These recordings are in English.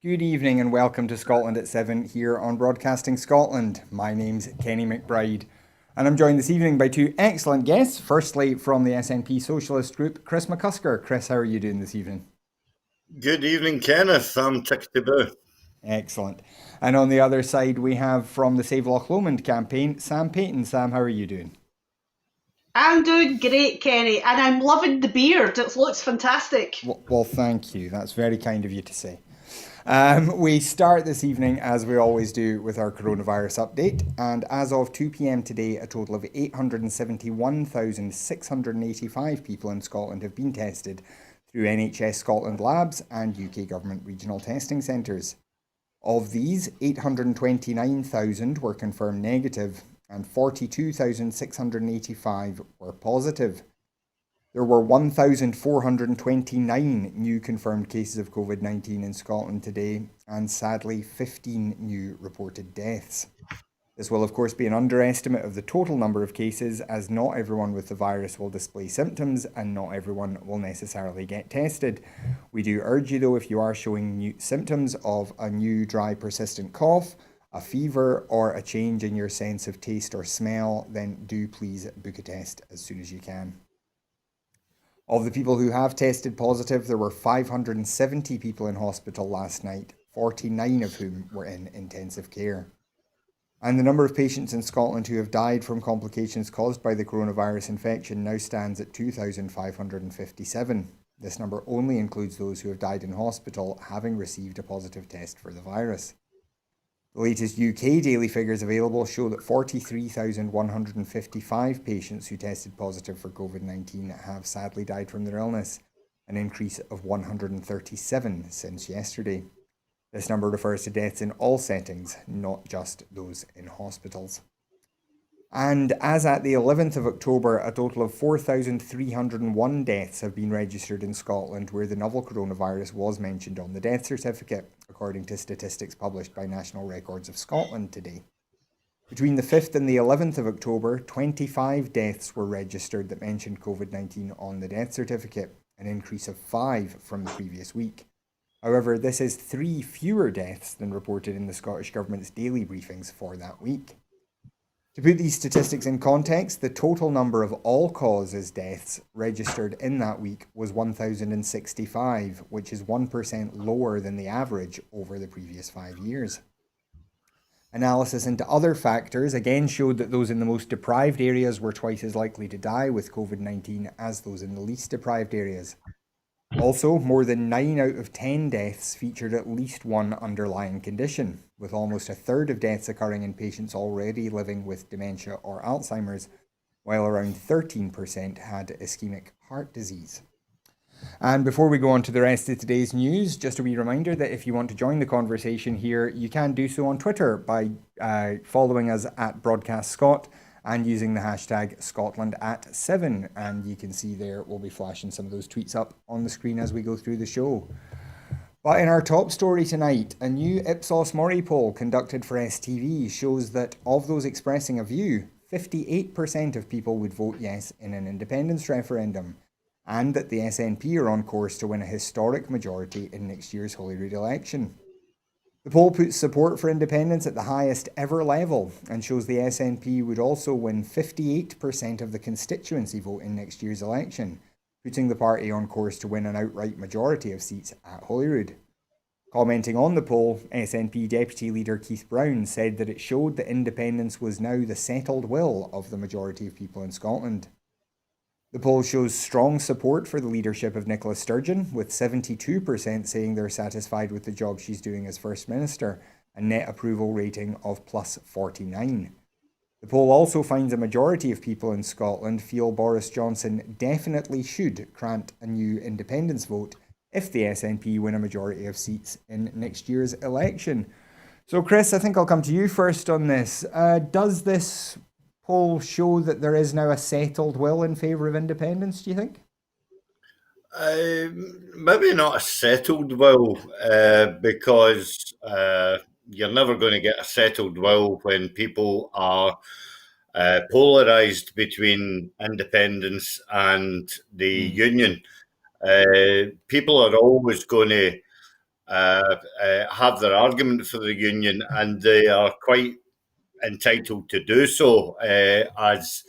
Good evening and welcome to Scotland at 7 here on Broadcasting Scotland. My name's Kenny McBride and I'm joined this evening by two excellent guests. Firstly, from the SNP Socialist Group, Chris McCusker. Chris, how are you doing this evening? Good evening, Kenneth. I'm tickety-boo. Excellent. And on the other side, we have from the Save Loch Lomond campaign, Sam Paton. Sam, how are you doing? I'm doing great, Kenny, and I'm loving the beard. It looks fantastic. Well, thank you. That's very kind of you to say. We start this evening, as we always do, with our coronavirus update. And as of 2 p.m. today, a total of 871,685 people in Scotland have been tested through NHS Scotland labs and UK Government regional testing centres. Of these, 829,000 were confirmed negative and 42,685 were positive. There were 1,429 new confirmed cases of COVID-19 in Scotland today, and sadly 15 new reported deaths. This will of course be an underestimate of the total number of cases, as not everyone with the virus will display symptoms and not everyone will necessarily get tested. We do urge you though, if you are showing new symptoms of a new dry persistent cough, a fever or a change in your sense of taste or smell, then do please book a test as soon as you can. Of the people who have tested positive, there were 570 people in hospital last night, 49 of whom were in intensive care. And the number of patients in Scotland who have died from complications caused by the coronavirus infection now stands at 2,557. This number only includes those who have died in hospital having received a positive test for the virus. The latest UK daily figures available show that 43,155 patients who tested positive for COVID-19 have sadly died from their illness, an increase of 137 since yesterday. This number refers to deaths in all settings, not just those in hospitals. And as at the 11th of October, a total of 4,301 deaths have been registered in Scotland where the novel coronavirus was mentioned on the death certificate, according to statistics published by National Records of Scotland today. Between the 5th and the 11th of October, 25 deaths were registered that mentioned COVID-19 on the death certificate, an increase of 5 from the previous week. However, this is 3 fewer deaths than reported in the Scottish Government's daily briefings for that week. To put these statistics in context, the total number of all-causes deaths registered in that week was 1,065, which is 1% lower than the average over the previous 5 years. Analysis into other factors again showed that those in the most deprived areas were twice as likely to die with COVID-19 as those in the least deprived areas. Also, more than 9 out of 10 deaths featured at least one underlying condition, with almost a third of deaths occurring in patients already living with dementia or Alzheimer's, while around 13% had ischemic heart disease. And before we go on to the rest of today's news, just a wee reminder that if you want to join the conversation here, you can do so on Twitter by following us at Broadcast Scot and using the hashtag Scotland at 7. And you can see there, we'll be flashing some of those tweets up on the screen as we go through the show. But in our top story tonight, a new Ipsos Mori poll conducted for STV shows that of those expressing a view, 58% of people would vote yes in an independence referendum, and that the SNP are on course to win a historic majority in next year's Holyrood election. The poll puts support for independence at the highest ever level and shows the SNP would also win 58% of the constituency vote in next year's election, putting the party on course to win an outright majority of seats at Holyrood. Commenting on the poll, SNP Deputy Leader Keith Brown said that it showed that independence was now the settled will of the majority of people in Scotland. The poll shows strong support for the leadership of Nicola Sturgeon, with 72% saying they're satisfied with the job she's doing as First Minister, a net approval rating of plus 49. The poll also finds a majority of people in Scotland feel Boris Johnson definitely should grant a new independence vote if the SNP win a majority of seats in next year's election. So Chris, I think I'll come to you first on this. Does this poll show that there is now a settled will in favour of independence, do you think? Maybe not a settled will, because you're never going to get a settled will when people are polarised between independence and the union. People are always going to have their argument for the union, and they are quite entitled to do so, as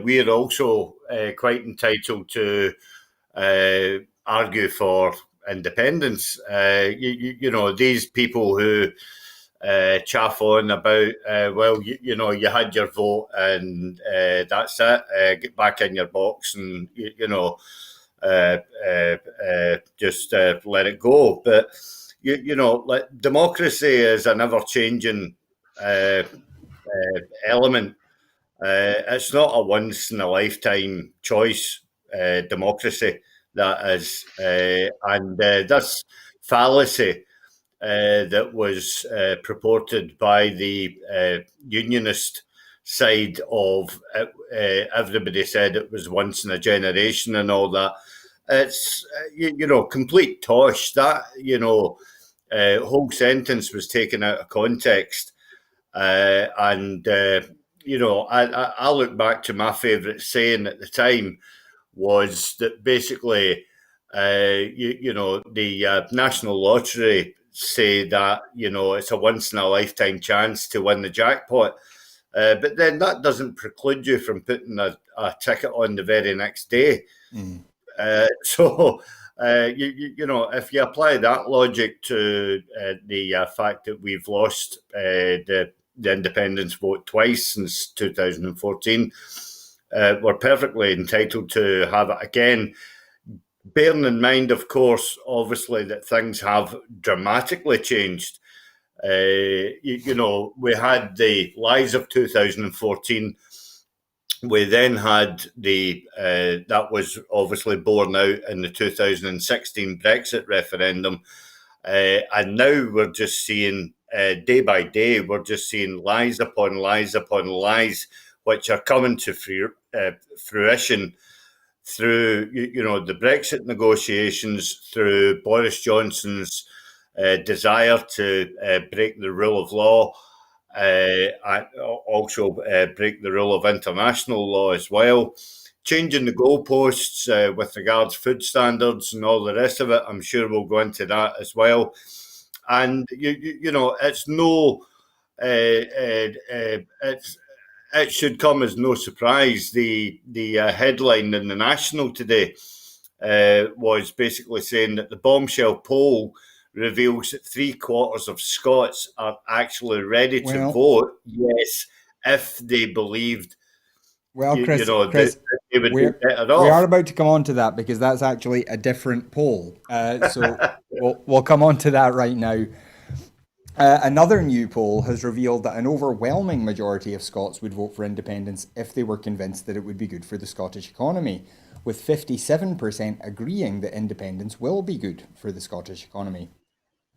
we are also quite entitled to argue for independence. You know, these people who chaff on about, well, you know, you had your vote and that's it, get back in your box and, you know, just let it go. But, you know, like, democracy is an ever-changing element. It's not a once-in-a-lifetime choice, democracy, that is. And this fallacy that was purported by the unionist side of everybody said it was once in a generation and all that. It's, you know, complete tosh. That, you know, whole sentence was taken out of context. And, you know, I look back to my favourite saying at the time was that basically, you know, the National Lottery say that, you know, it's a once in a lifetime chance to win the jackpot. But then that doesn't preclude you from putting a ticket on the very next day. So, you know, if you apply that logic to the fact that we've lost the independence vote twice since 2014, we're perfectly entitled to have it again. Bearing in mind, of course, obviously, that things have dramatically changed. You know, we had the lies of 2014. We then had the that was obviously borne out in the 2016 Brexit referendum, and now we're just seeing day by day, we're just seeing lies upon lies upon lies, which are coming to fruition through, you know, the Brexit negotiations, through Boris Johnson's desire to break the rule of law, and also break the rule of international law as well, changing the goalposts with regards food standards and all the rest of it. I'm sure we'll go into that as well. And you know, it's no, it should come as no surprise. The headline in the National today was basically saying that the bombshell poll reveals that 3/4 of Scots are actually ready to vote yes if they believed. Well, Chris, you know, Chris, they would be better off. We are about to come on to that because that's actually a different poll. So we'll come on to that right now. Another new poll has revealed that an overwhelming majority of Scots would vote for independence if they were convinced that it would be good for the Scottish economy, with 57% agreeing that independence will be good for the Scottish economy.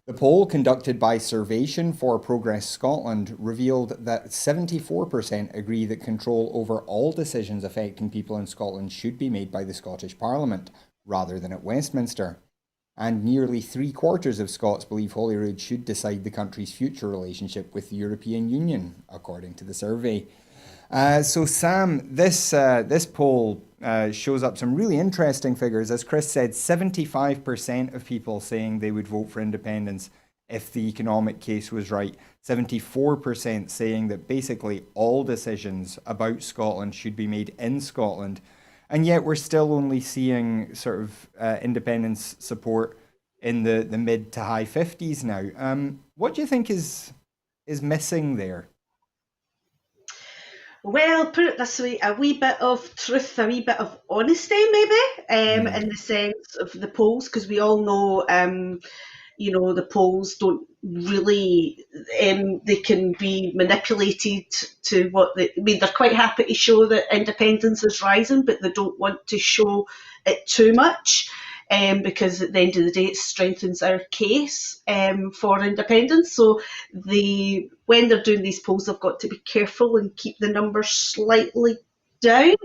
The poll conducted by Survation for Progress Scotland revealed that 74% agree that control over all decisions affecting people in Scotland should be made by the Scottish Parliament, rather than at Westminster. And nearly 3/4 of Scots believe Holyrood should decide the country's future relationship with the European Union, according to the survey. So Sam, this poll shows up some really interesting figures. As Chris said, 75% of people saying they would vote for independence if the economic case was right. 74% saying that basically all decisions about Scotland should be made in Scotland. And yet we're still only seeing sort of independence support in the mid to high 50s now. What do you think is missing there? Well, put it this way, a wee bit of truth, a wee bit of honesty maybe, in the sense of the polls, because we all know, you know, the polls don't really, they can be manipulated to what they, I mean, they're quite happy to show that independence is rising, but they don't want to show it too much. Because at the end of the day, it strengthens our case for independence. So when they're doing these polls, they've got to be careful and keep the numbers slightly down.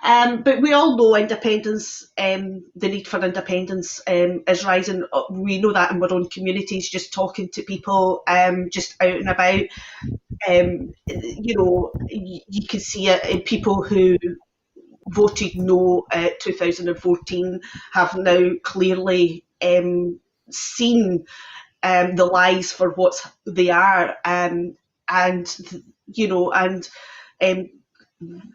But we all know independence, the need for independence is rising. We know that in our own communities, just talking to people, just out and about. You know, you can see it in people who voted no 2014 have now clearly seen the lies for what they are, and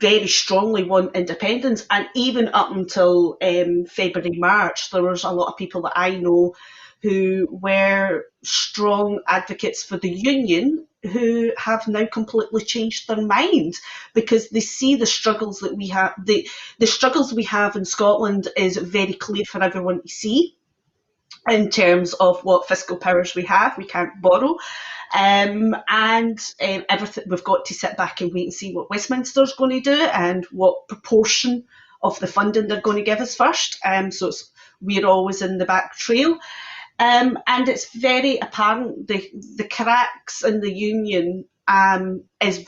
very strongly want independence. And even up until February, March, there was a lot of people that I know who were strong advocates for the union who have now completely changed their mind because they see the struggles that we have. The struggles we have in Scotland is very clear for everyone to see in terms of what fiscal powers we have. We can't borrow. And everything, we've got to sit back and wait and see what Westminster's going to do and what proportion of the funding they're going to give us first. So we're always in the back trail. And it's very apparent the cracks in the union is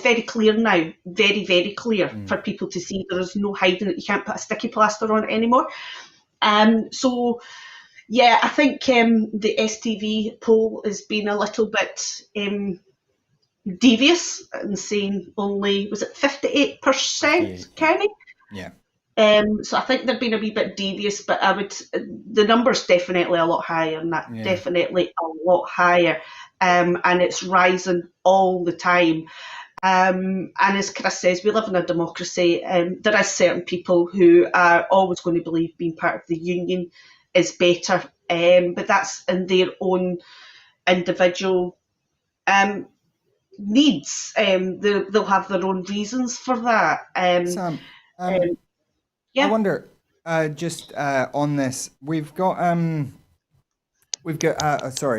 very clear now, very, very clear for people to see. There is no hiding it. You can't put a sticky plaster on it anymore. So, yeah, I think the STV poll has been a little bit devious in saying only, was it 58%, Kenny? Yeah. So I think they've been a wee bit devious, but the number's definitely a lot higher than that, definitely a lot higher, and it's rising all the time. And as Chris says, we live in a democracy. There are certain people who are always going to believe being part of the union is better, but that's in their own individual needs. They'll have their own reasons for that. Sam, yeah. I wonder, just on this, we've got I saw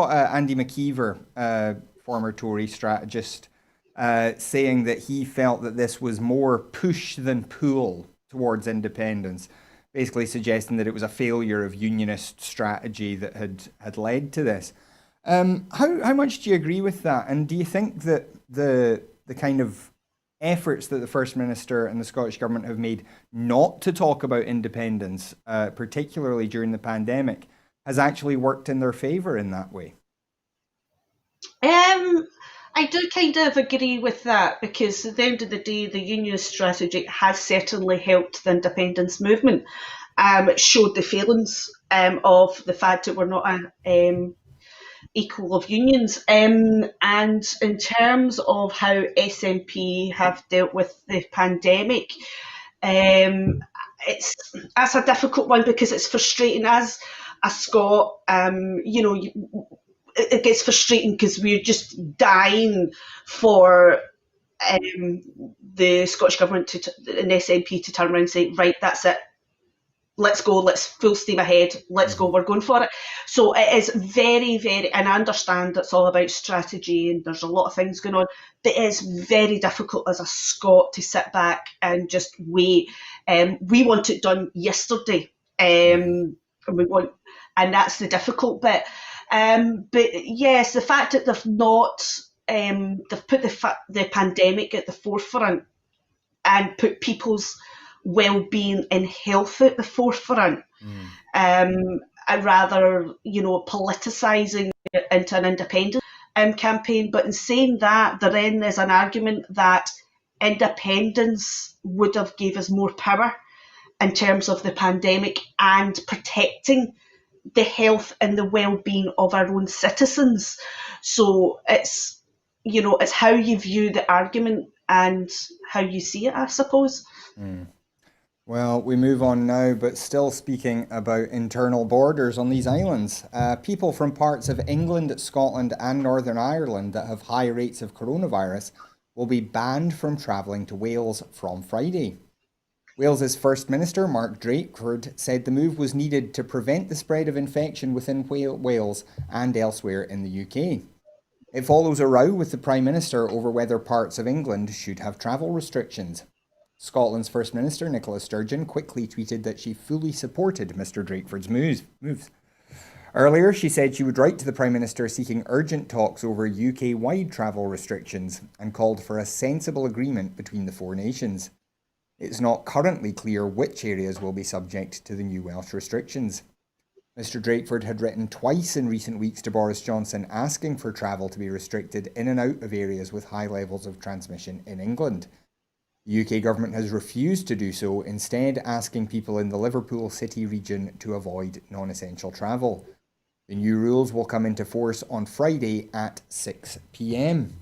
Andy McKeever, former Tory strategist, saying that he felt that this was more push than pull towards independence, basically suggesting that it was a failure of unionist strategy that had led to this. How much do you agree with that? And do you think that the kind of efforts that the First Minister and the Scottish Government have made not to talk about independence, particularly during the pandemic, has actually worked in their favour in that way? I do kind of agree with that, because at the end of the day, the unionist strategy has certainly helped the independence movement. It showed the failings of the fact that we're not an equal of unions. And in terms of how SNP have dealt with the pandemic, that's a difficult one, because it's frustrating as a Scot. It gets frustrating because we're just dying for the Scottish Government and SNP to turn around and say, right, that's it. Let's go, let's full steam ahead, let's go, we're going for it. So it is very, very, and I understand it's all about strategy and there's a lot of things going on, but it is very difficult as a Scot to sit back and just wait. We want it done yesterday, and that's the difficult bit. But yes, the fact that they've not, they've put the pandemic at the forefront and put people's well-being and health at the forefront, rather, politicising it into an independence campaign. But in saying that, therein is an argument that independence would have gave us more power in terms of the pandemic and protecting the health and the well-being of our own citizens. So it's how you view the argument and how you see it, I suppose. Well, we move on now, but still speaking about internal borders on these islands. People from parts of England, Scotland and Northern Ireland that have high rates of coronavirus will be banned from travelling to Wales from Friday. Wales's First Minister, Mark Drakeford, said the move was needed to prevent the spread of infection within Wales and elsewhere in the UK. It follows a row with the Prime Minister over whether parts of England should have travel restrictions. Scotland's First Minister, Nicola Sturgeon, quickly tweeted that she fully supported Mr Drakeford's moves. Earlier, she said she would write to the Prime Minister seeking urgent talks over UK-wide travel restrictions and called for a sensible agreement between the four nations. It's not currently clear which areas will be subject to the new Welsh restrictions. Mr Drakeford had written twice in recent weeks to Boris Johnson asking for travel to be restricted in and out of areas with high levels of transmission in England. The UK government has refused to do so, instead asking people in the Liverpool City region to avoid non-essential travel. The new rules will come into force on Friday at 6 p.m.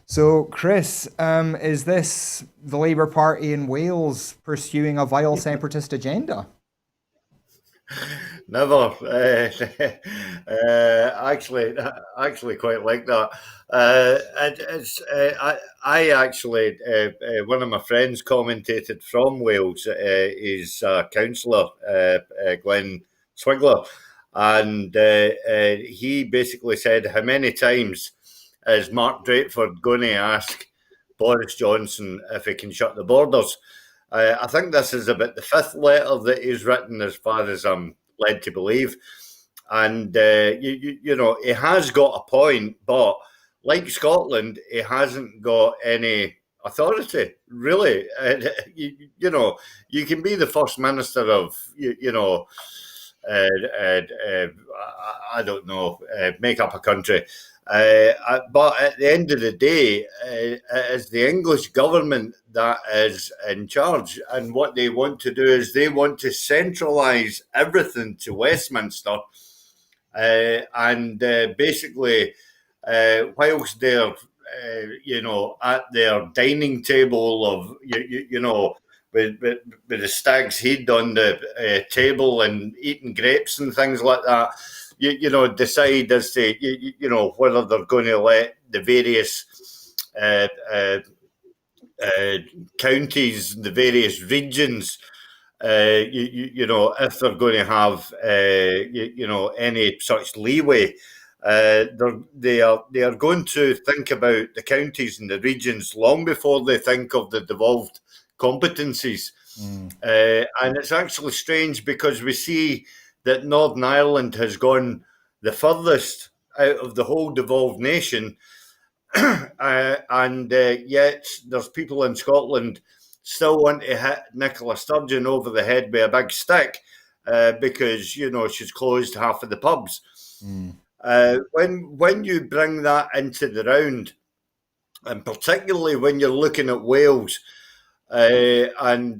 So, Chris, is this the Labour Party in Wales pursuing a vile separatist agenda? Never. Actually, quite like that. I actually, one of my friends commentated from Wales. Is councillor Glenn Swigler, and he basically said, "How many times is Mark Drakeford going to ask Boris Johnson if he can shut the borders?" I think this is about the fifth letter that he's written, as far as I'm led to believe. And, you know, he has got a point, but like Scotland, he hasn't got any authority, really. You know, you can be the First Minister of, I don't know, make up a country. But at the end of the day, it is the English government that is in charge. And what they want to do is they want to centralise everything to Westminster. And basically, whilst they're, at their dining table of, with the stag's head on the table and eating grapes and things like that, decide as to, whether they're going to let the various counties, the various regions, if they're going to have, any such leeway. They are going to think about the counties and the regions long before they think of the devolved competencies. And it's actually strange because we see that Northern Ireland has gone the furthest out of the whole devolved nation, and yet there's people in Scotland still want to hit Nicola Sturgeon over the head with a big stick because, she's closed half of the pubs. When you bring that into the round, and particularly when you're looking at Wales, and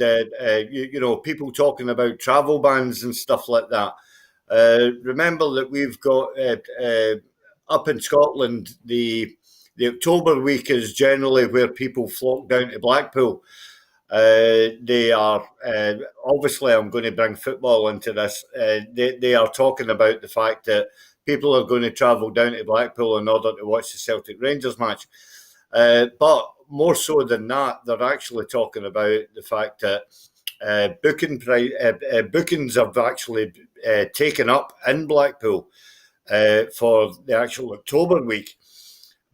people talking about travel bans and stuff like that. Remember that we've got up in Scotland, the October week is generally where people flock down to Blackpool. They are obviously, I'm going to bring football into this. They are talking about the fact that people are going to travel down to Blackpool in order to watch the Celtic Rangers match. But more so than that, they're actually talking about the fact that bookings have actually taken up in Blackpool for the actual October week.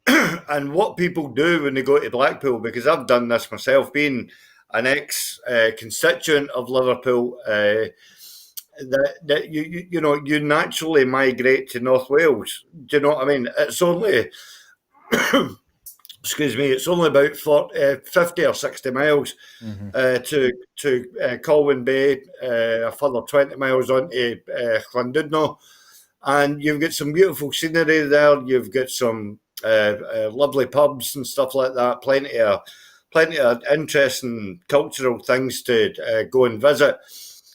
And what people do when they go to Blackpool, because I've done this myself, being an ex-constituent of Liverpool, that you naturally migrate to North Wales. Do you know what I mean? It's only excuse me, it's only about 50 or 60 miles to Colwyn Bay, a further 20 miles on to Llandudno. And you've got some beautiful scenery there. You've got some lovely pubs and stuff like that. Plenty of interesting cultural things to go and visit.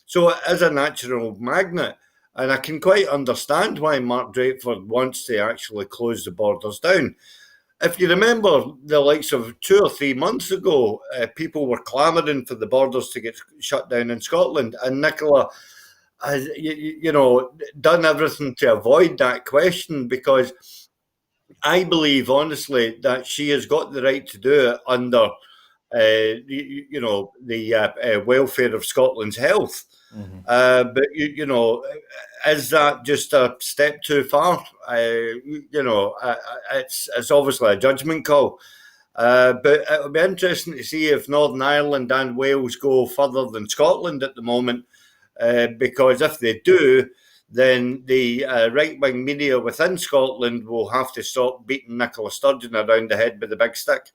So it is a natural magnet. And I can quite understand why Mark Drakeford wants to actually close the borders down. If you remember the likes of 2 or 3 months ago, people were clamouring for the borders to get shut down in Scotland. And Nicola has, done everything to avoid that question, because I believe, honestly, that she has got the right to do it under, the welfare of Scotland's health. But is that just a step too far? It's obviously a judgment call. But it'll be interesting to see if Northern Ireland and Wales go further than Scotland at the moment, because if they do, then the right-wing media within Scotland will have to stop beating Nicola Sturgeon around the head with a big stick.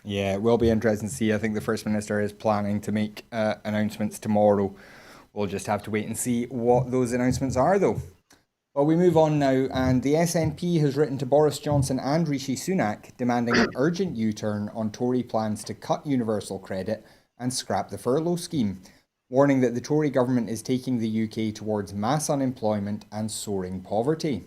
Yeah, it will be interesting to see. I think the First Minister is planning to make announcements tomorrow. We'll just have to wait and see what those announcements are, though. Well, we move on now, and the SNP has written to Boris Johnson and Rishi Sunak demanding an urgent U-turn on Tory plans to cut universal credit and scrap the furlough scheme, warning that the Tory government is taking the UK towards mass unemployment and soaring poverty.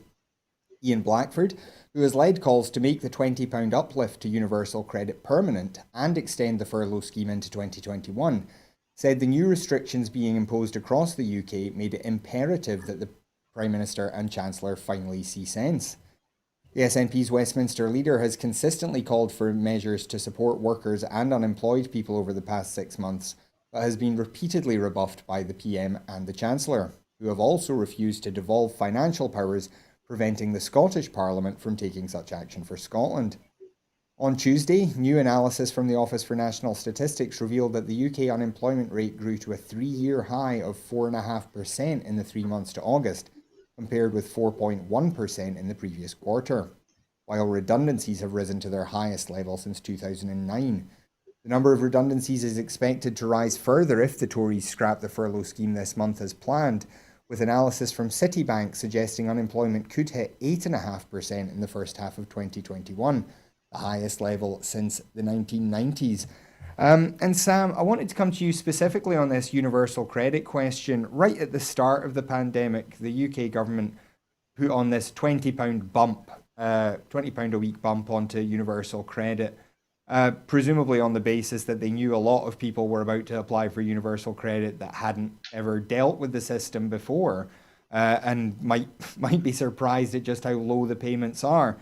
Ian Blackford, who has led calls to make the £20 uplift to universal credit permanent and extend the furlough scheme into 2021, said the new restrictions being imposed across the UK made it imperative that the Prime Minister and Chancellor finally see sense. The SNP's Westminster leader has consistently called for measures to support workers and unemployed people over the past 6 months, but has been repeatedly rebuffed by the PM and the Chancellor, who have also refused to devolve financial powers, preventing the Scottish Parliament from taking such action for Scotland. On Tuesday, new analysis from the Office for National Statistics revealed that the UK unemployment rate grew to a 3-year high of 4.5% in the 3 months to August, compared with 4.1% in the previous quarter, while redundancies have risen to their highest level since 2009. The number of redundancies is expected to rise further if the Tories scrap the furlough scheme this month as planned, with analysis from Citibank suggesting unemployment could hit 8.5% in the first half of 2021, the highest level since the 1990s. And Sam, I wanted to come to you specifically on this universal credit question. Right at the start of the pandemic, the UK government put on this £20 bump, £20 a week bump onto universal credit, presumably on the basis that they knew a lot of people were about to apply for universal credit that hadn't ever dealt with the system before, and might be surprised at just how low the payments are.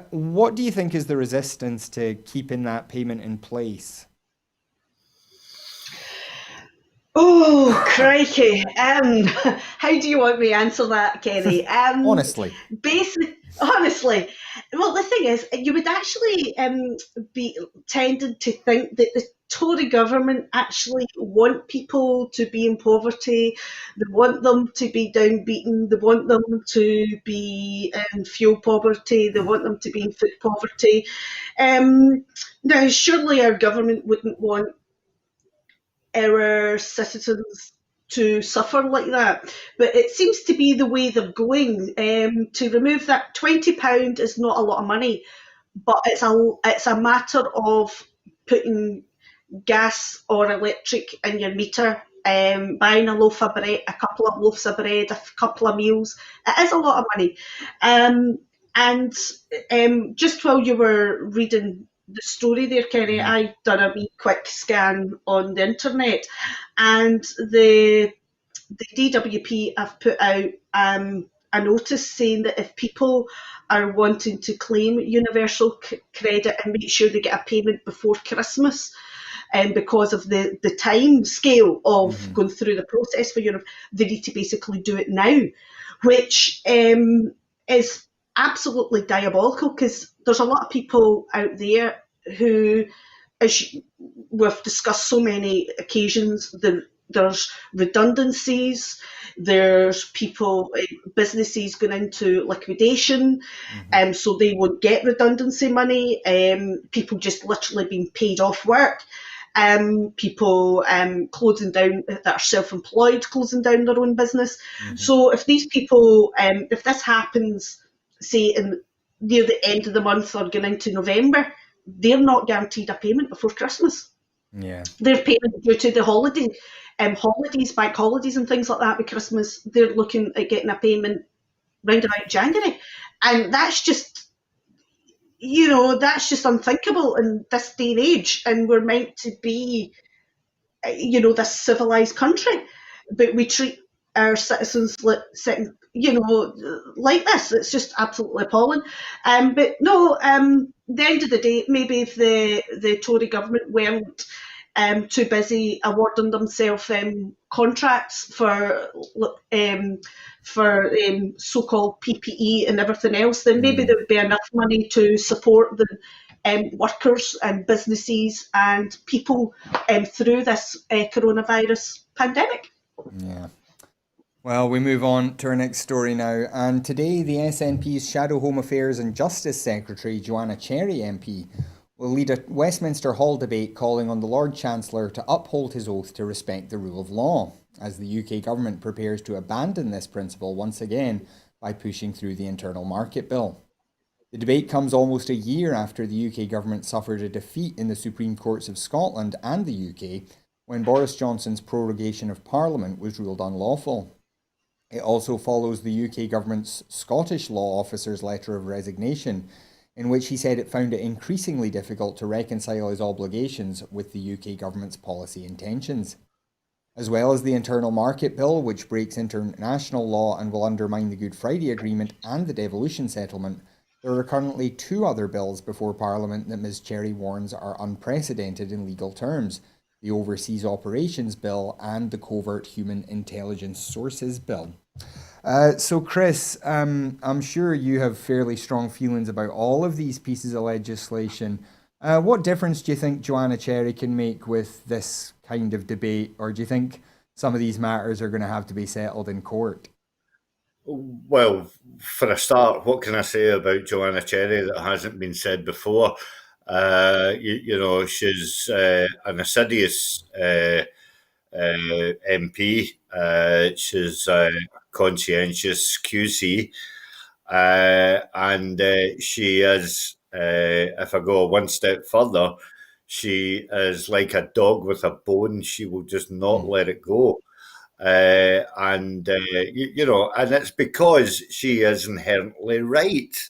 What do you think is the resistance to keeping that payment in place? Oh, crikey. How do you want me to answer that, Kenny? Honestly. Honestly. Well, the thing is, you would actually be tended to think that the Tory government actually want people to be in poverty. They want them to be downbeaten. They want them to be in fuel poverty. They want them to be in food poverty. Now, surely our government wouldn't want our citizens to suffer like that. But it seems to be the way they're going. To remove that £20 is not a lot of money, but it's a matter of putting gas or electric in your meter, buying a loaf of bread, a couple of loaves of bread, a couple of meals. It is a lot of money. And just while you were reading the story there, Kenny, I done a wee quick scan on the internet, and the DWP have put out a notice saying that if people are wanting to claim universal credit and make sure they get a payment before Christmas, because of the time scale of going through the process for Europe, they need to basically do it now, which is absolutely diabolical, because there's a lot of people out there who, as we've discussed so many occasions, there's redundancies, there's people, businesses going into liquidation, so they won't get redundancy money, people just literally being paid off work, people closing down, that are self-employed, closing down their own business. So if these people, if this happens, say near the end of the month or going into November, they're not guaranteed a payment before Christmas. Yeah. Their payment due to the holidays, bank holidays and things like that with Christmas, they're looking at getting a payment round about January. And that's just, that's just unthinkable in this day and age. And we're meant to be, this civilised country. But we treat our citizens like this. It's just absolutely appalling. But no, the end of the day, maybe if the Tory government weren't too busy awarding themselves contracts for so-called PPE and everything else, then maybe there would be enough money to support the workers and businesses and people through this coronavirus pandemic. Yeah. Well, we move on to our next story now. And today, the SNP's Shadow Home Affairs and Justice Secretary, Joanna Cherry MP, will lead a Westminster Hall debate calling on the Lord Chancellor to uphold his oath to respect the rule of law, as the UK government prepares to abandon this principle once again by pushing through the Internal Market Bill. The debate comes almost a year after the UK government suffered a defeat in the Supreme Courts of Scotland and the UK when Boris Johnson's prorogation of Parliament was ruled unlawful. It also follows the UK government's Scottish law officer's letter of resignation, in which he said it found it increasingly difficult to reconcile his obligations with the UK government's policy intentions. As well as the Internal Market Bill, which breaks international law and will undermine the Good Friday Agreement and the devolution settlement, there are currently two other bills before Parliament that Ms Cherry warns are unprecedented in legal terms: the Overseas Operations Bill and the Covert Human Intelligence Sources Bill. So Chris, I'm sure you have fairly strong feelings about all of these pieces of legislation. What difference do you think Joanna Cherry can make with this kind of debate, or do you think some of these matters are going to have to be settled in court? Well, for a start, what can I say about Joanna Cherry that hasn't been said before? She's an assiduous MP. She's a conscientious QC, and she is, if I go one step further, she is like a dog with a bone. She will just not let it go. And it's because she is inherently right.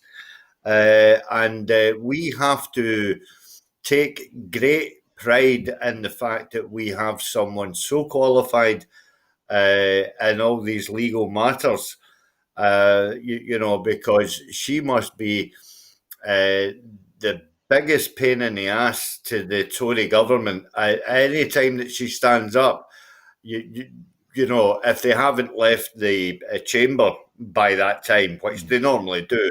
And we have to take great pride in the fact that we have someone so qualified in all these legal matters, because she must be the biggest pain in the ass to the Tory government. Any time that she stands up, if they haven't left the chamber by that time, which they normally do,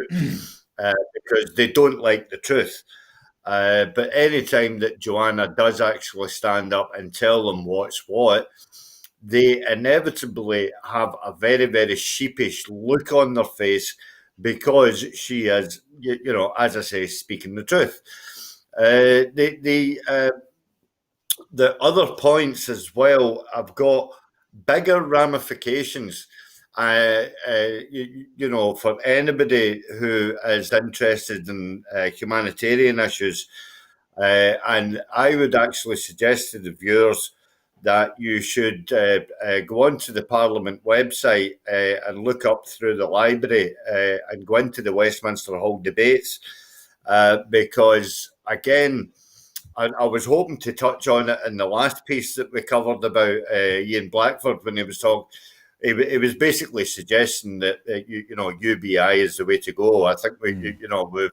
because they don't like the truth. But any time that Joanna does actually stand up and tell them what's what, they inevitably have a very, very sheepish look on their face because she is, as I say, speaking the truth. The other points as well have got bigger ramifications, for anybody who is interested in humanitarian issues. And I would actually suggest to the viewers that you should go onto the Parliament website and look up through the library and go into the Westminster Hall debates, because, again, I was hoping to touch on it in the last piece that we covered about Ian Blackford when he was talking. He was basically suggesting that UBI is the way to go. I think we've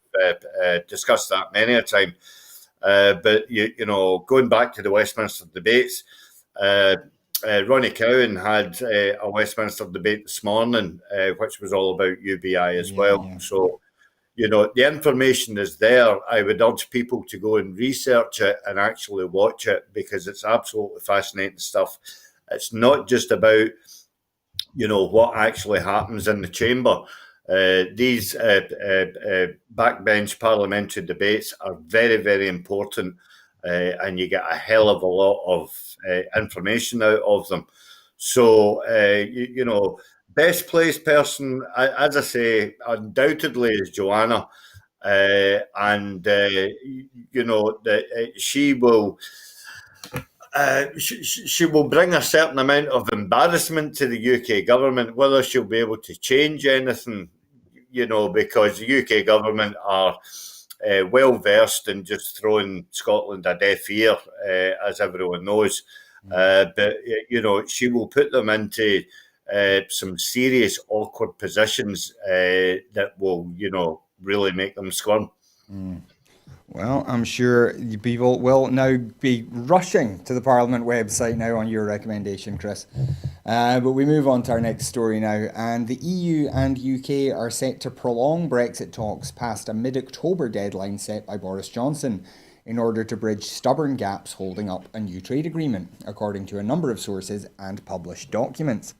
discussed that many a time. But going back to the Westminster debates, Ronnie Cowan had a Westminster debate this morning, which was all about UBI as well. Yeah. So, the information is there. I would urge people to go and research it and actually watch it, because it's absolutely fascinating stuff. It's not just about, what actually happens in the chamber. These backbench parliamentary debates are very, very important, and you get a hell of a lot of information out of them. So, best placed person, as I say, undoubtedly is Joanna, and she will. She will bring a certain amount of embarrassment to the UK government. Whether she'll be able to change anything, because the UK government are well versed in just throwing Scotland a deaf ear, as everyone knows. But she will put them into some serious awkward positions that will, really make them squirm. Well, I'm sure people will now be rushing to the Parliament website now on your recommendation, Chris. But we move on to our next story now. And the EU and UK are set to prolong Brexit talks past a mid-October deadline set by Boris Johnson in order to bridge stubborn gaps holding up a new trade agreement, according to a number of sources and published documents.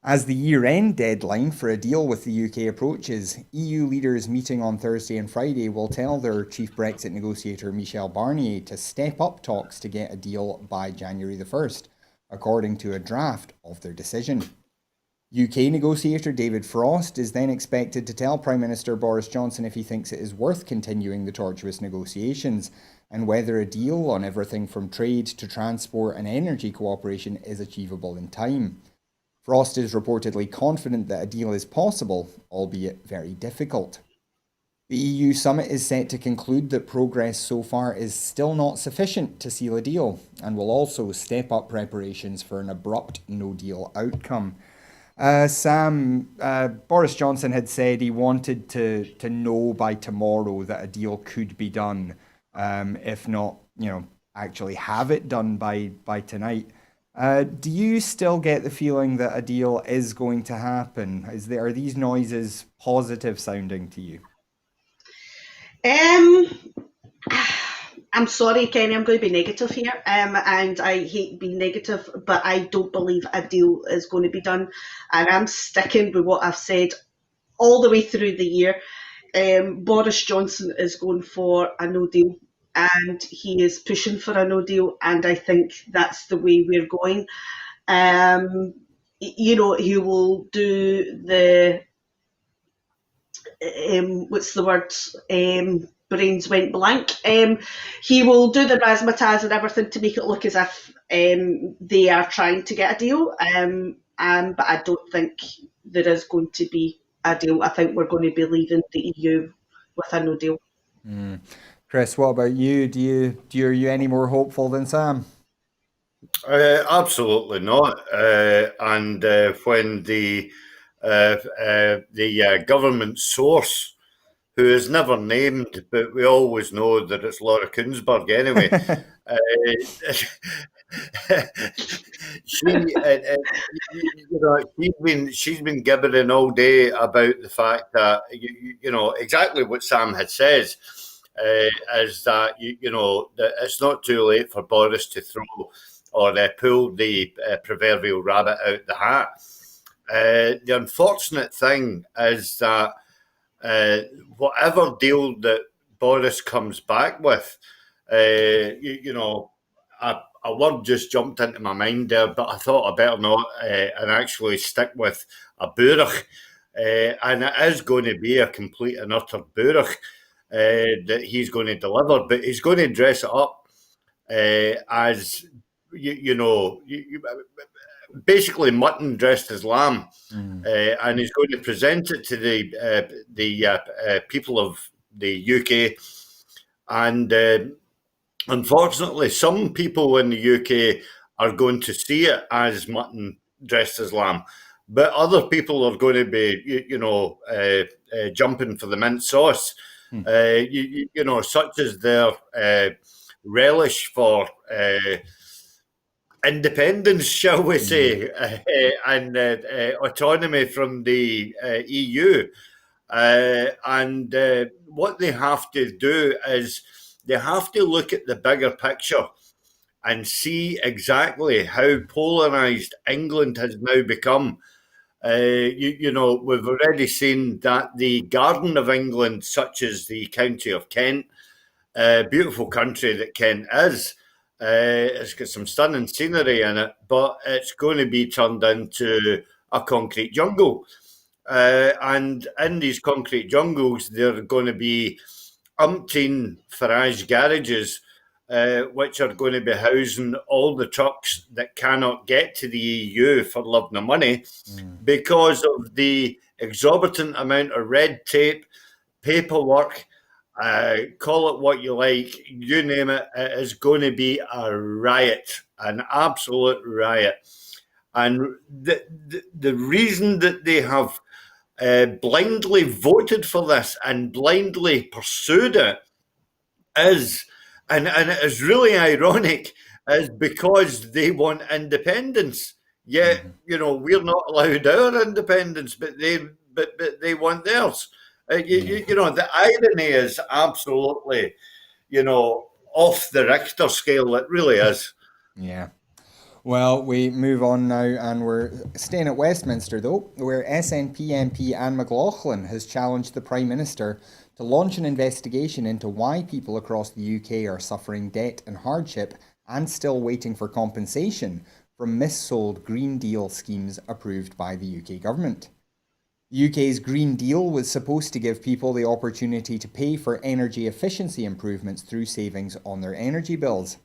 As the year-end deadline for a deal with the UK approaches, EU leaders meeting on Thursday and Friday will tell their chief Brexit negotiator Michel Barnier to step up talks to get a deal by January the 1st, according to a draft of their decision. UK negotiator David Frost is then expected to tell Prime Minister Boris Johnson if he thinks it is worth continuing the tortuous negotiations and whether a deal on everything from trade to transport and energy cooperation is achievable in time. Frost is reportedly confident that a deal is possible, albeit very difficult. The EU summit is set to conclude that progress so far is still not sufficient to seal a deal and will also step up preparations for an abrupt no-deal outcome. Sam, Boris Johnson had said he wanted to know by tomorrow that a deal could be done, if not, actually have it done by tonight. Do you still get the feeling that a deal is going to happen? Are these noises positive sounding to you? I'm sorry, Kenny, I'm going to be negative here, and I hate being negative, but I don't believe a deal is going to be done, and I'm sticking with what I've said all the way through the year. Boris Johnson is going for a no deal, and he is pushing for a no deal, and I think that's the way we're going. He will do the what's the word? Brains went blank. He will do the razzmatazz and everything to make it look as if they are trying to get a deal. But I don't think there is going to be a deal. I think we're going to be leaving the EU with a no deal. Chris, what about you? Are you any more hopeful than Sam? Absolutely not. And when the government source, who is never named, but we always know that it's Laura Kuenssberg anyway. She's been gibbering all day about the fact that exactly what Sam had says is that that it's not too late for Boris to throw or pull the proverbial rabbit out the hat. The unfortunate thing is that whatever deal that Boris comes back with, a word just jumped into my mind there, but I thought I better not and actually stick with a burach. And it is going to be a complete and utter burach that he's going to deliver, but he's going to dress it up as, basically mutton dressed as lamb, and he's going to present it to the people of the UK. And unfortunately, some people in the UK are going to see it as mutton dressed as lamb, but other people are going to be, jumping for the mint sauce, such as their relish for independence, shall we say, and autonomy from the EU. And what they have to do is they have to look at the bigger picture and see exactly how polarised England has now become. We've already seen that the Garden of England, such as the county of Kent, beautiful country that Kent is, it's got some stunning scenery in it, but it's going to be turned into a concrete jungle. And in these concrete jungles, there are going to be umpteen Farage garages, which are going to be housing all the trucks that cannot get to the EU for love nor money because of the exorbitant amount of red tape, paperwork, call it what you like, you name it, it is going to be a riot, an absolute riot. And the reason that they have blindly voted for this and blindly pursued it is, and it is really ironic, is because they want independence. Yet, we're not allowed our independence, but they want theirs. The irony is absolutely, off the Richter scale. It really is. Yeah. Well, we move on now, and we're staying at Westminster, though, where SNP MP Anne McLaughlin has challenged the Prime Minister to launch an investigation into why people across the UK are suffering debt and hardship and still waiting for compensation from missold Green Deal schemes approved by the UK government. The UK's Green Deal was supposed to give people the opportunity to pay for energy efficiency improvements through savings on their energy bills.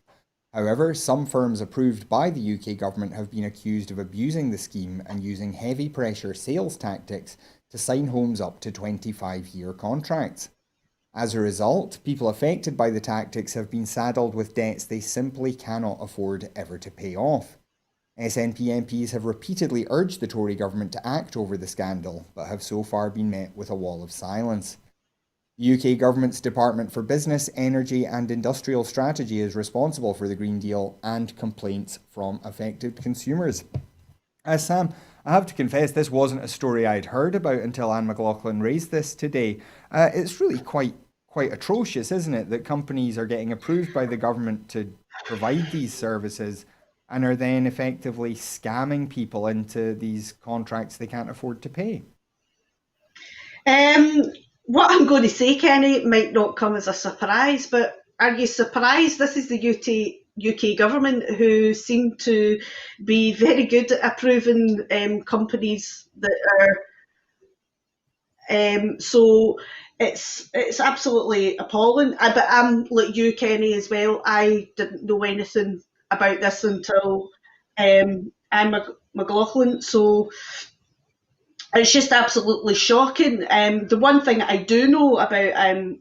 However, some firms approved by the UK government have been accused of abusing the scheme and using heavy pressure sales tactics to sign homes up to 25-year contracts. As a result, people affected by the tactics have been saddled with debts they simply cannot afford ever to pay off. SNP MPs have repeatedly urged the Tory government to act over the scandal, but have so far been met with a wall of silence. The UK government's Department for Business, Energy and Industrial Strategy is responsible for the Green Deal and complaints from affected consumers. Sam, I have to confess this wasn't a story I'd heard about until Anne McLaughlin raised this today. It's really quite atrocious, isn't it, that companies are getting approved by the government to provide these services and are then effectively scamming people into these contracts they can't afford to pay. What I'm going to say, Kenny, might not come as a surprise, but are you surprised this is the UK government who seem to be very good at approving companies that are... So it's absolutely appalling. But I'm like you, Kenny, as well. I didn't know anything about this until Anne McLaughlin. So it's just absolutely shocking. The one thing I do know about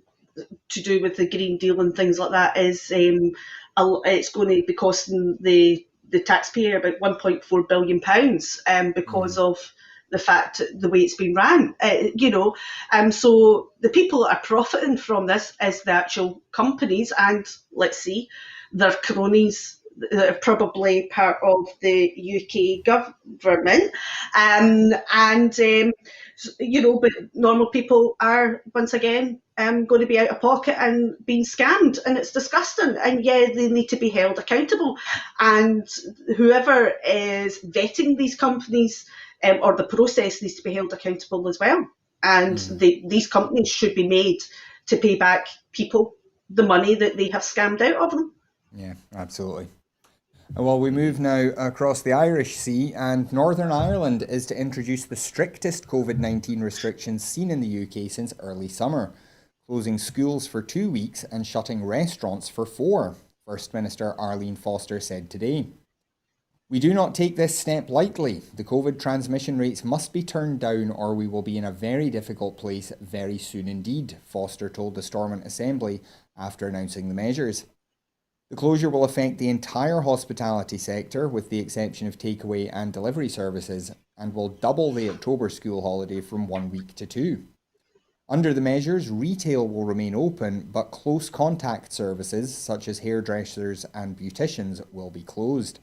to do with the Green Deal and things like that is it's going to be costing the taxpayer about £1.4 billion because of the fact the way it's been ran, so the people that are profiting from this is the actual companies and, let's see, their cronies that are probably part of the UK government, but normal people are once again going to be out of pocket and being scammed, and it's disgusting. And yeah, they need to be held accountable, and whoever is vetting these companies or the process needs to be held accountable as well. And these companies should be made to pay back people the money that they have scammed out of them. Yeah, absolutely. Well, we move now across the Irish Sea, and Northern Ireland is to introduce the strictest COVID-19 restrictions seen in the UK since early summer, closing schools for 2 weeks and shutting restaurants for 4, First Minister Arlene Foster said today. We do not take this step lightly. The COVID transmission rates must be turned down or we will be in a very difficult place very soon indeed, Foster told the Stormont Assembly after announcing the measures. The closure will affect the entire hospitality sector, with the exception of takeaway and delivery services, and will double the October school holiday from 1 week to 2. Under the measures, retail will remain open, but close contact services, such as hairdressers and beauticians, will be closed.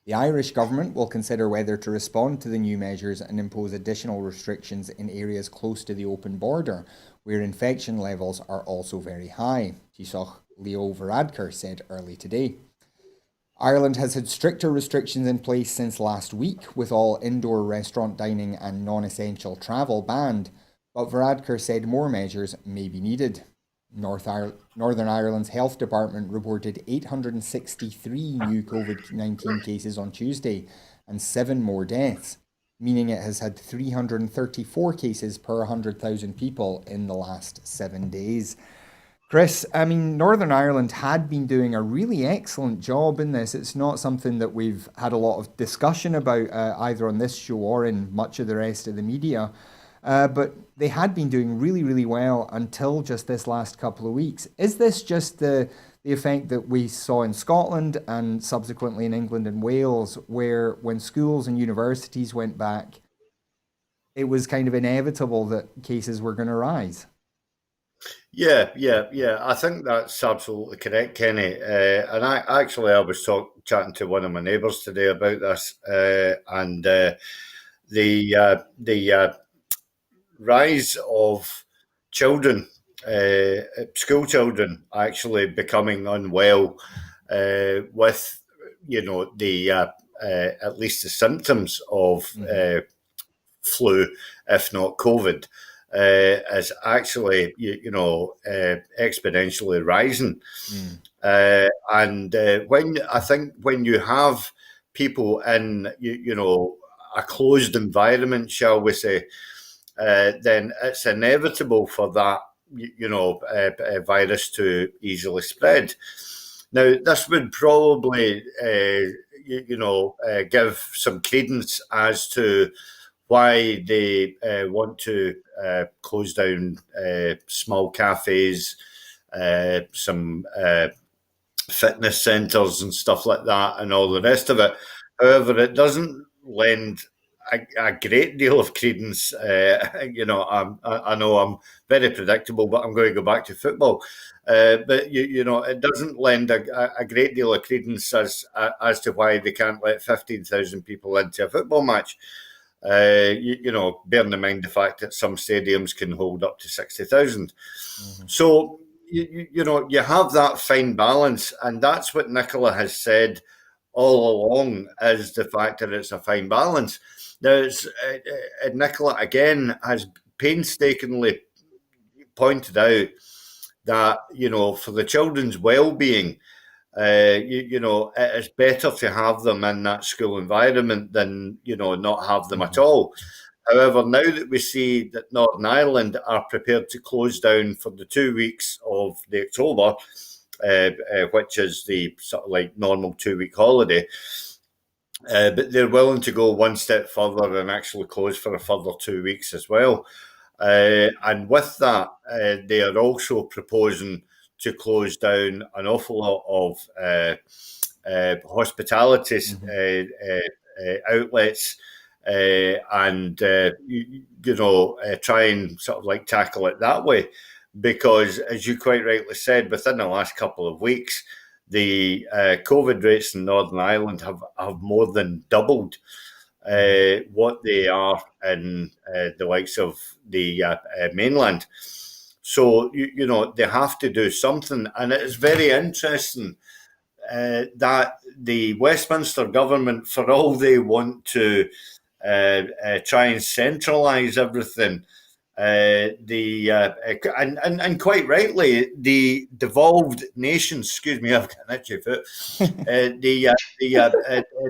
The Irish government will consider whether to respond to the new measures and impose additional restrictions in areas close to the open border, where infection levels are also very high, Taoiseach Leo Varadkar said early today. Ireland has had stricter restrictions in place since last week, with all indoor restaurant dining and non-essential travel banned, but Varadkar said more measures may be needed. Northern Ireland's Health Department reported 863 new COVID-19 cases on Tuesday and 7 more deaths, meaning it has had 334 cases per 100,000 people in the last 7 days. Chris, I mean, Northern Ireland had been doing a really excellent job in this. It's not something that we've had a lot of discussion about either on this show or in much of the rest of the media. But they had been doing really, really well until just this last couple of weeks. Is this just the effect that we saw in Scotland and subsequently in England and Wales, where when schools and universities went back, it was kind of inevitable that cases were going to rise? Yeah. I think that's absolutely correct, Kenny. And I was chatting to one of my neighbours today about this, and the rise of children, school children, actually becoming unwell with, the at least the symptoms of flu, if not COVID. Is actually, exponentially rising. And when you have people in, a closed environment, shall we say, then it's inevitable for that, virus to easily spread. Now, this would probably, give some credence as to why they want to close down small cafes, some fitness centres and stuff like that, and all the rest of it. However, it doesn't lend a great deal of credence. I know I'm very predictable, but I'm going to go back to football. But it doesn't lend a great deal of credence as to why they can't let 15,000 people into a football match. Bearing in mind the fact that some stadiums can hold up to 60,000. Mm-hmm. So, you have that fine balance, and that's what Nicola has said all along, is the fact that it's a fine balance. Now, Nicola, again, has painstakingly pointed out that, for the children's well-being, it is better to have them in that school environment than, not have them at all. However, now that we see that Northern Ireland are prepared to close down for the 2 weeks of the October, which is the sort of like normal 2-week holiday, but they're willing to go one step further and actually close for a further 2 weeks as well. And with that, they are also proposing to close down an awful lot of hospitality outlets, and try and sort of like tackle it that way, because, as you quite rightly said, within the last couple of weeks, the COVID rates in Northern Ireland have more than doubled what they are in the likes of the mainland. So, they have to do something. And it is very interesting that the Westminster government, for all they want to try and centralise everything, and quite rightly, the devolved nations, excuse me, I've got an itchy foot, the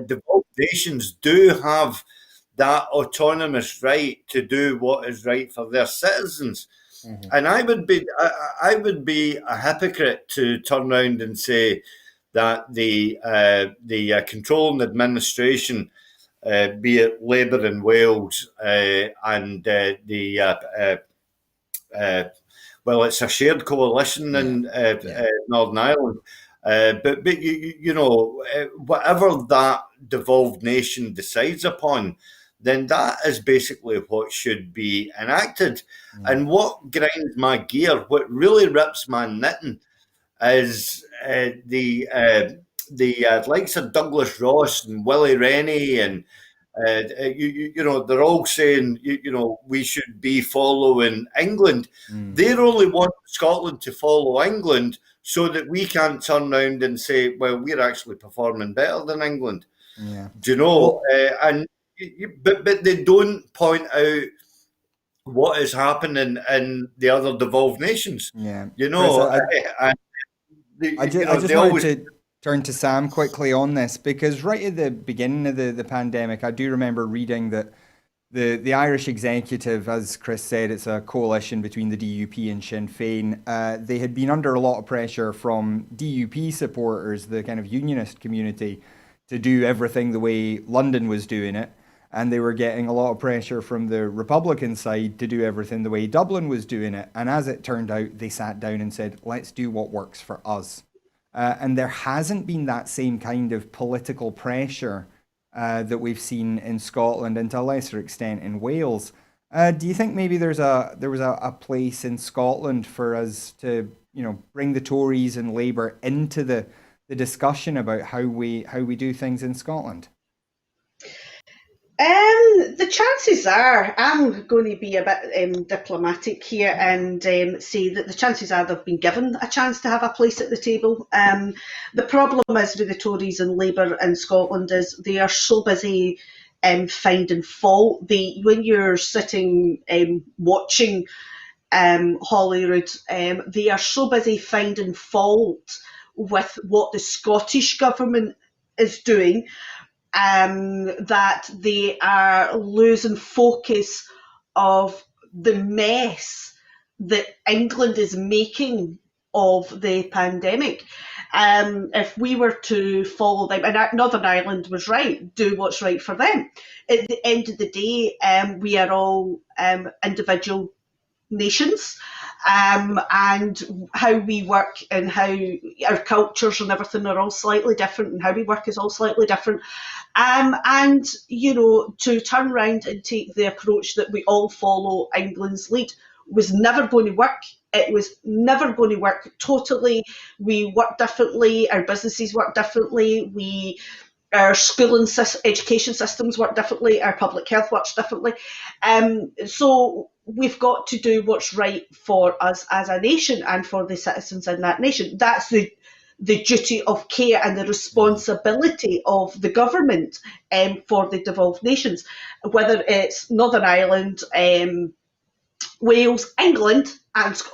devolved nations do have that autonomous right to do what is right for their citizens. Mm-hmm. And I would be a hypocrite to turn around and say that the control and administration, be it Labour in Wales and it's a shared coalition in Northern Ireland. But whatever that devolved nation decides upon, then that is basically what should be enacted. Mm. And what grinds my gear, what really rips my knitting, is the likes of Douglas Ross and Willie Rennie, and they're all saying we should be following England. Mm. They only want Scotland to follow England so that we can't turn around and say, well, we're actually performing better than England. Yeah. Do you know? But they don't point out what is happening in the other devolved nations. Yeah. I just wanted to turn to Sam quickly on this, because right at the beginning of the pandemic, I do remember reading that the Irish executive, as Chris said, it's a coalition between the DUP and Sinn Féin. They had been under a lot of pressure from DUP supporters, the kind of unionist community, to do everything the way London was doing it. And they were getting a lot of pressure from the Republican side to do everything the way Dublin was doing it. And as it turned out, they sat down and said, let's do what works for us. And there hasn't been that same kind of political pressure that we've seen in Scotland, and to a lesser extent in Wales. Do you think maybe there was a place in Scotland for us to, bring the Tories and Labour into the discussion about how we do things in Scotland? The chances are, I'm going to be a bit diplomatic here and say that the chances are they've been given a chance to have a place at the table. The problem is with the Tories and Labour in Scotland is they are so busy finding fault. When you're sitting watching Holyrood, they are so busy finding fault with what the Scottish government is doing, that they are losing focus of the mess that England is making of the pandemic. If we were to follow them, and Northern Ireland was right, do what's right for them. At the end of the day, we are all individual nations, and how we work and how our cultures and everything are all slightly different, and how we work is all slightly different. And, to turn around and take the approach that we all follow England's lead was never going to work. It was never going to work totally. We work differently. Our businesses work differently. Our school and education systems work differently. Our public health works differently. So we've got to do what's right for us as a nation and for the citizens in that nation. That's the duty of care and the responsibility of the government for the devolved nations, whether it's Northern Ireland, Wales, England,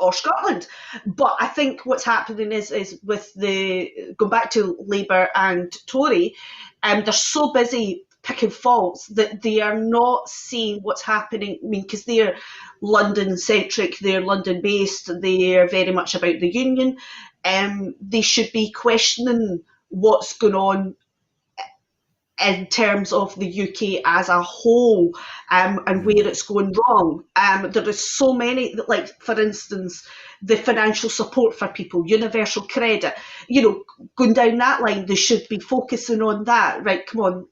or Scotland. But I think what's happening is with going back to Labour and Tory, they're so busy picking faults that they are not seeing what's happening. I mean, because they're London-centric, they're London-based, they're very much about the union. They should be questioning what's going on in terms of the UK as a whole, and where it's going wrong. There is so many, like, for instance, the financial support for people, universal credit, going down that line, they should be focusing on that, right? Come on,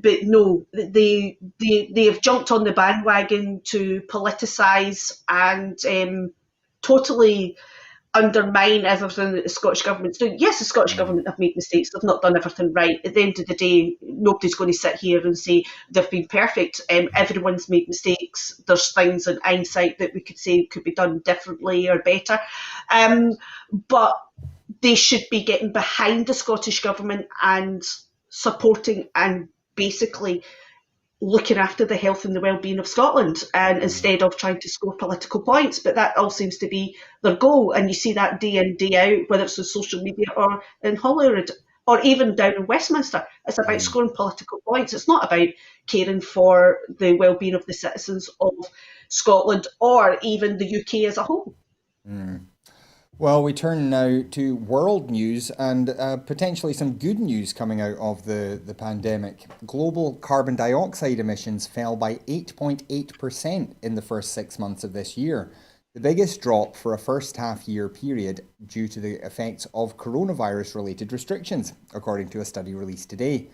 but no, they have jumped on the bandwagon to politicise and totally undermine everything that the Scottish Government's doing. Yes, the Scottish Government have made mistakes. They've not done everything right. At the end of the day, nobody's going to sit here and say they've been perfect. Everyone's made mistakes. There's things in hindsight that we could say could be done differently or better. But they should be getting behind the Scottish Government and supporting and basically looking after the health and the well-being of Scotland, and instead of trying to score political points. But that all seems to be their goal, and you see that day in, day out, whether it's on social media or in Holyrood or even down in Westminster. It's about scoring political points. It's not about caring for the well-being of the citizens of Scotland or even the UK as a whole. Well, we turn now to world news and potentially some good news coming out of the pandemic. Global carbon dioxide emissions fell by 8.8% in the first 6 months of this year, the biggest drop for a first half year period due to the effects of coronavirus-related restrictions, according to a study released today.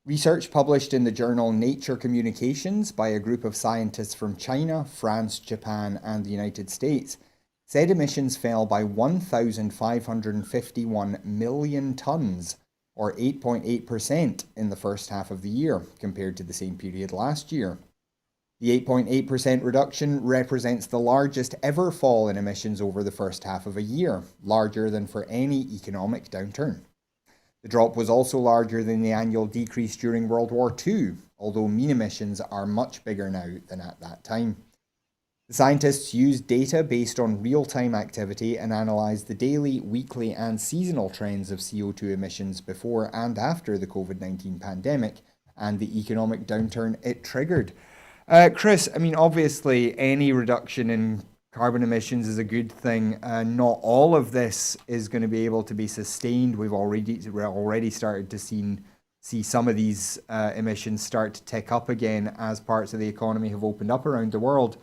Research published in the journal Nature Communications by a group of scientists from China, France, Japan, and the United States said emissions fell by 1,551 million tonnes, or 8.8% in the first half of the year, compared to the same period last year. The 8.8% reduction represents the largest ever fall in emissions over the first half of a year, larger than for any economic downturn. The drop was also larger than the annual decrease during World War II, although mean emissions are much bigger now than at that time. The scientists used data based on real-time activity and analysed the daily, weekly and seasonal trends of CO2 emissions before and after the COVID-19 pandemic and the economic downturn it triggered. Chris, I mean, obviously any reduction in carbon emissions is a good thing. Not all of this is going to be able to be sustained. We're already started to see some of these emissions start to tick up again as parts of the economy have opened up around the world.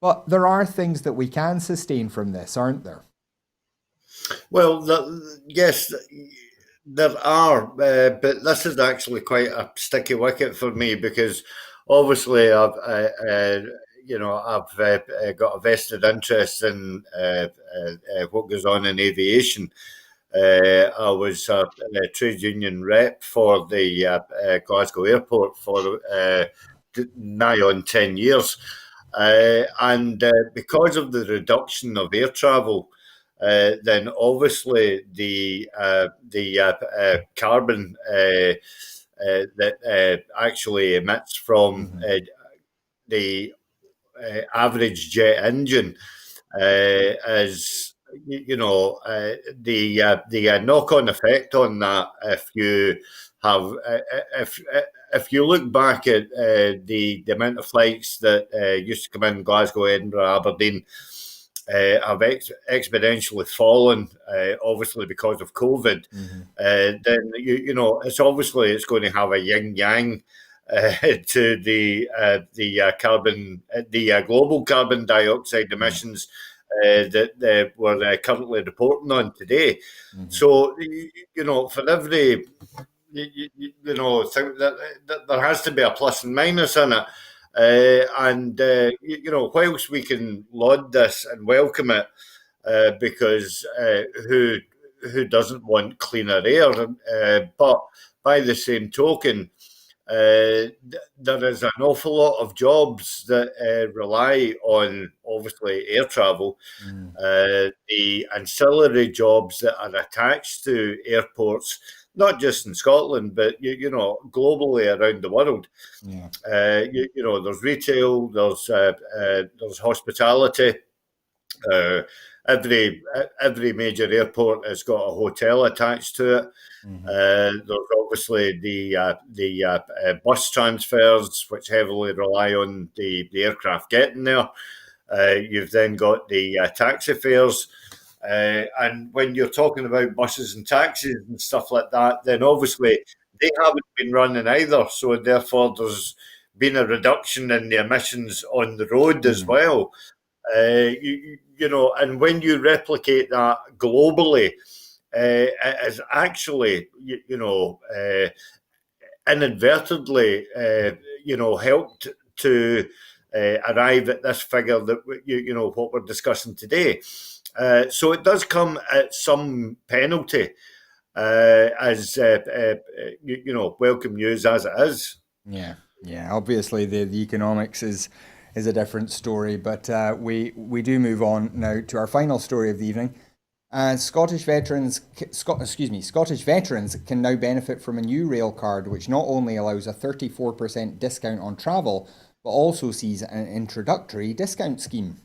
But there are things that we can sustain from this, aren't there? Well, yes, there are, but this is actually quite a sticky wicket for me because obviously I've got a vested interest in what goes on in aviation. I was a trade union rep for the Glasgow Airport for nigh on 10 years. And because of the reduction of air travel, then obviously the carbon that actually emits from the average jet engine is, the knock-on effect on that, if you have. If you look back at the amount of flights that used to come in Glasgow, Edinburgh, Aberdeen, have exponentially fallen, obviously because of COVID, then it's obviously it's going to have a yin yang to the carbon, the global carbon dioxide emissions that we're currently reporting on today. So for every there has to be a plus and minus in it. Whilst we can laud this and welcome it, because who doesn't want cleaner air? But by the same token, there is an awful lot of jobs that rely on, obviously, air travel. The ancillary jobs that are attached to airports, not just in Scotland, but globally around the world. There's retail, there's hospitality. Every major airport has got a hotel attached to it. There's obviously the bus transfers, which heavily rely on the aircraft getting there. You've then got the taxi fares. And when you're talking about buses and taxis and stuff like that, then obviously they haven't been running either. So therefore, there's been a reduction in the emissions on the road as well. And when you replicate that globally, it is actually, inadvertently, helped to arrive at this figure that what we're discussing today. So it does come at some penalty, as welcome news as it is. Yeah. Obviously, the economics is a different story, but we do move on now to our final story of the evening. Scottish veterans can now benefit from a new rail card, which not only allows a 34% discount on travel, but also sees an introductory discount scheme.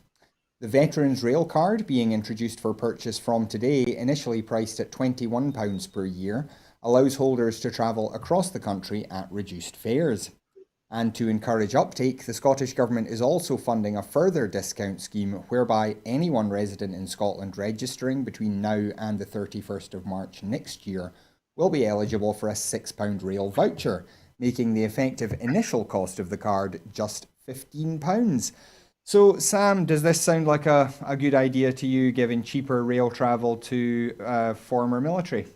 The Veterans Rail Card, being introduced for purchase from today, initially priced at £21 per year, allows holders to travel across the country at reduced fares. And to encourage uptake, the Scottish Government is also funding a further discount scheme whereby anyone resident in Scotland registering between now and the 31st of March next year will be eligible for a £6 rail voucher, making the effective initial cost of the card just £15. So, Sam, does this sound like a good idea to you, giving cheaper rail travel to former military?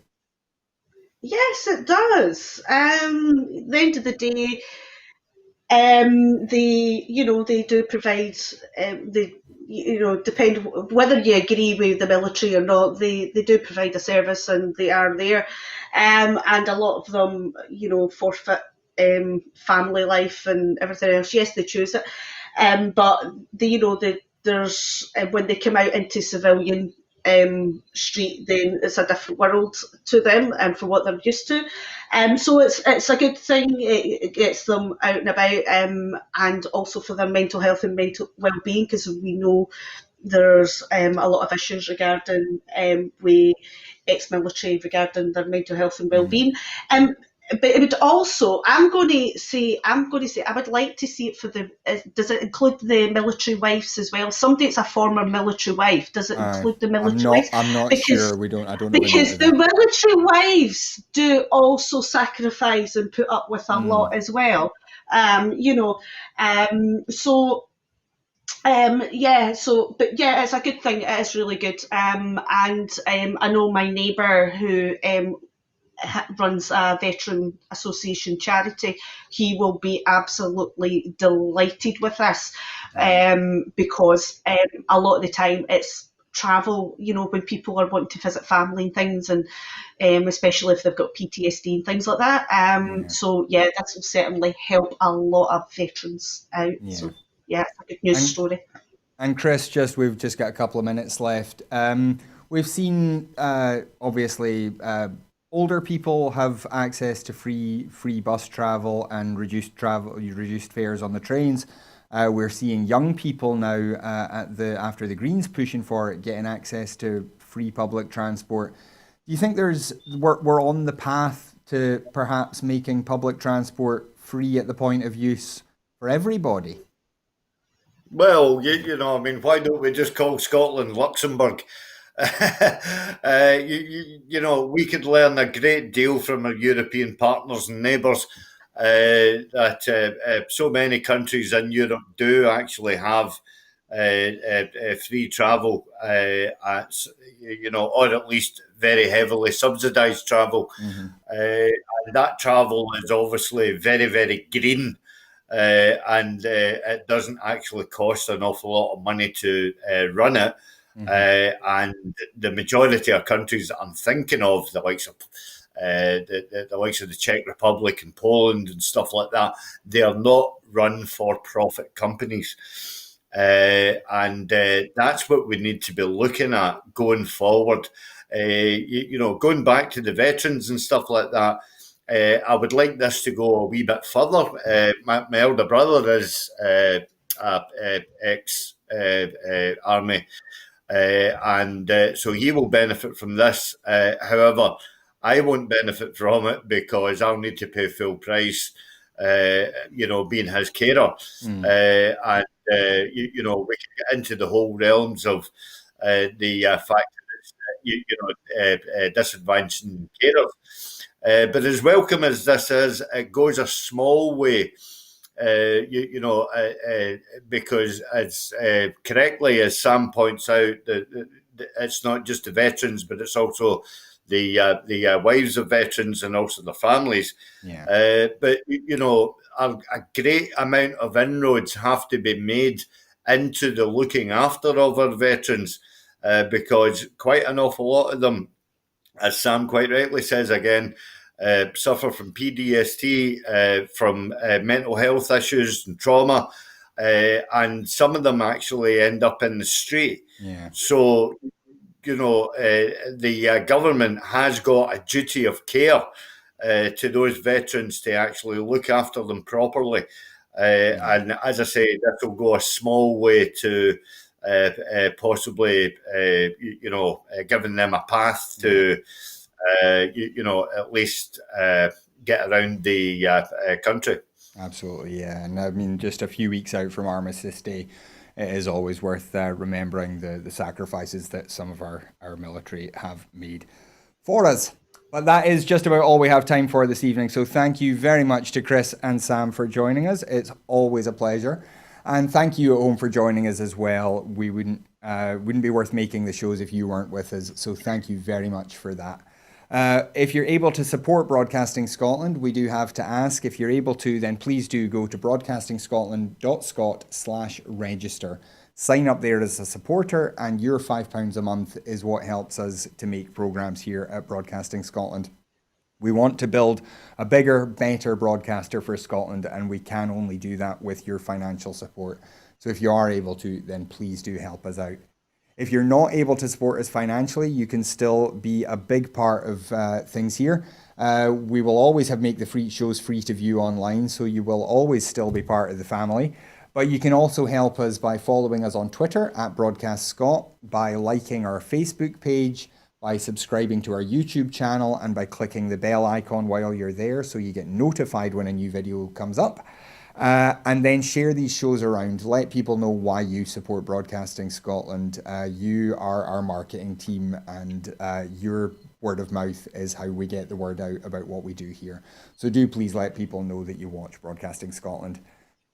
Yes, it does. At the end of the day, they do provide depend whether you agree with the military or not, they do provide a service and they are there, and a lot of them forfeit family life and everything else. Yes, they choose it, but there's when they come out into civilian street, then it's a different world to them and for what they're used to. So it's a good thing. It gets them out and about, and also for their mental health and mental well-being, because we know there's a lot of issues regarding with ex-military regarding their mental health and well-being. But it would also, I'm going to say, I would like to see it for does it include the military wives as well? Somebody that's a former military wife, does it include the military wives? I'm not sure. I don't know. Because the military wives do also sacrifice and put up with a lot as well. But it's a good thing. It is really good. I know my neighbour who runs a veteran association charity. He will be absolutely delighted with this, because a lot of the time it's travel, when people are wanting to visit family and things, and especially if they've got PTSD and things like that. So that will certainly help a lot of veterans out. So it's a good news story. And Chris, we've just got a couple of minutes left. We've seen obviously older people have access to free bus travel and reduced fares on the trains. We're seeing young people now after the Greens pushing for it, getting access to free public transport. Do you think we're on the path to perhaps making public transport free at the point of use for everybody? Well, I mean, why don't we just call Scotland Luxembourg? We could learn a great deal from our European partners and neighbours. That so many countries in Europe do actually have free travel, or at least very heavily subsidised travel. Mm-hmm. And that travel is obviously very, very green. And it doesn't actually cost an awful lot of money to run it. Mm-hmm. And the majority of countries that I'm thinking of, the likes of the likes of the Czech Republic and Poland and stuff like that, they are not run for profit companies. And that's what we need to be looking at going forward. Going back to the veterans and stuff like that, I would like this to go a wee bit further. My elder brother is ex-army, and so he will benefit from this. However, I won't benefit from it because I'll need to pay full price, being his carer. And we can get into the whole realms of the fact that it's disadvantaging carers. But as welcome as this is, it goes a small way, because as correctly as Sam points out, it's not just the veterans, but it's also the wives of veterans and also the families. Yeah. But a great amount of inroads have to be made into the looking after of our veterans, because quite an awful lot of them, as Sam quite rightly says again, suffer from PTSD, from mental health issues and trauma, and some of them actually end up in the street. Yeah. So, the government has got a duty of care to those veterans to actually look after them properly. And as I say, that will go a small way to possibly, giving them a path to, at least get around the country. Absolutely, yeah. And I mean, just a few weeks out from Armistice Day, it is always worth remembering the sacrifices that some of our military have made for us. But that is just about all we have time for this evening. So thank you very much to Chris and Sam for joining us. It's always a pleasure. And thank you at home for joining us as well. We wouldn't be worth making the shows if you weren't with us. So thank you very much for that. If you're able to support Broadcasting Scotland, we do have to ask. If you're able to, then please do go to broadcastingscotland.scot/register. Sign up there as a supporter, and your £5 a month is what helps us to make programmes here at Broadcasting Scotland. We want to build a bigger, better broadcaster for Scotland, and we can only do that with your financial support. So if you are able to, then please do help us out. If you're not able to support us financially, you can still be a big part of things here. We will always make the free shows free to view online, so you will always still be part of the family. But you can also help us by following us on Twitter at Broadcast Scot, by liking our Facebook page, by subscribing to our YouTube channel, and by clicking the bell icon while you're there so you get notified when a new video comes up. And then share these shows around. Let people know why you support Broadcasting Scotland. You are our marketing team, and your word of mouth is how we get the word out about what we do here. So do please let people know that you watch Broadcasting Scotland.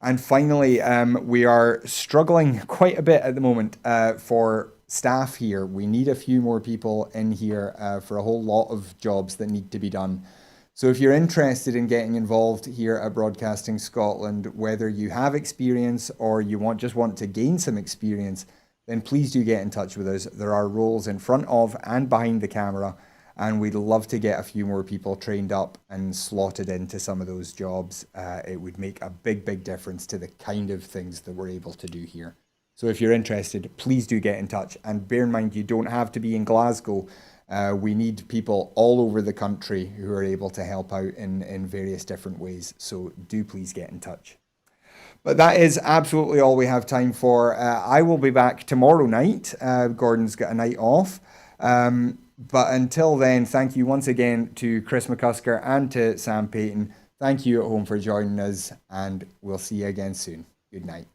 And finally, we are struggling quite a bit at the moment for staff here. We need a few more people in here for a whole lot of jobs that need to be done. So if you're interested in getting involved here at Broadcasting Scotland, whether you have experience or you just want to gain some experience, then please do get in touch with us. There are roles in front of and behind the camera, and we'd love to get a few more people trained up and slotted into some of those jobs. It would make a big, big difference to the kind of things that we're able to do here. So if you're interested, please do get in touch. And bear in mind, you don't have to be in Glasgow. We need people all over the country who are able to help out in various different ways. So do please get in touch. But that is absolutely all we have time for. I will be back tomorrow night. Gordon's got a night off. But until then, thank you once again to Chris McCusker and to Sam Paton. Thank you at home for joining us, and we'll see you again soon. Good night.